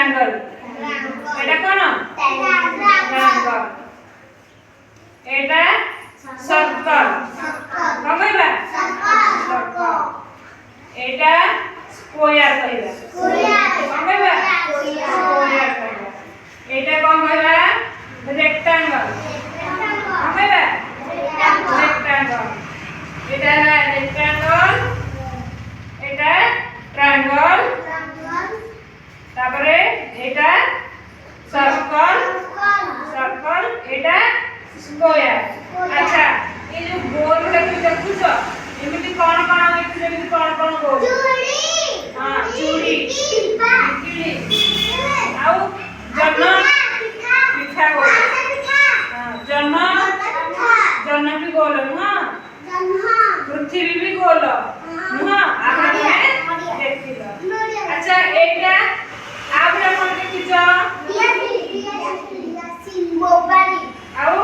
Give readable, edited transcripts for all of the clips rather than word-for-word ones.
Triangle. এটা কোন triangle. এটা সার্কেল। কম কইবা সার্কেল। এটা স্কয়ার কইবা কম কইবা স্কয়ার কইবা। এটা কম কইবা রেক্টাঙ্গল। কম কইবা রেক্টাঙ্গল। এটা রেক্টাঙ্গল। এটা ট্রায়াঙ্গল। তারপরে এটা সার্কেল সার্কেল। এটা স্কয়ার। আচ্ছা এই যে গোলটা কি দেখুছ এমনি কোন কোন দেখুছ এমনি কোন কোন গোল চুড়ি হ্যাঁ চুড়ি টিকলি আউ জন্ন পিঠা গোল হ্যাঁ জন্ন জন্ন भी गोल नुहा पृथ्वी भी गोल नुहा आगे में देखिलो। अच्छा एटा आपरे मन देखिछ मोबाइल आउ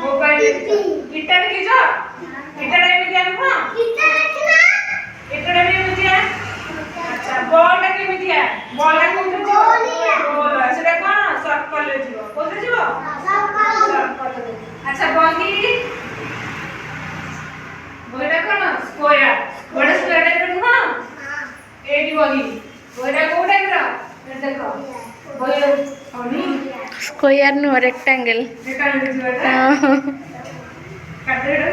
मोबाइल गिटार देखिछ गिटार एमितिया नुहा गिटार भी एमितिया। अच्छा बॉल टा केमितिया बॉल टा कोथे गोल सेटा कोन सर्कल रे जीवो कोथे जीवो सर्कल रे। अच्छा बही বইটা কোন স্কয়ার বড় স্কয়ার টাইপের নুহ এডি বহি বইটা কোন টাইপের এটা দেখো বই অনি স্কয়ার নো রেক্টাঙ্গেল রেক্টাঙ্গেল জিওটা কাটে এটা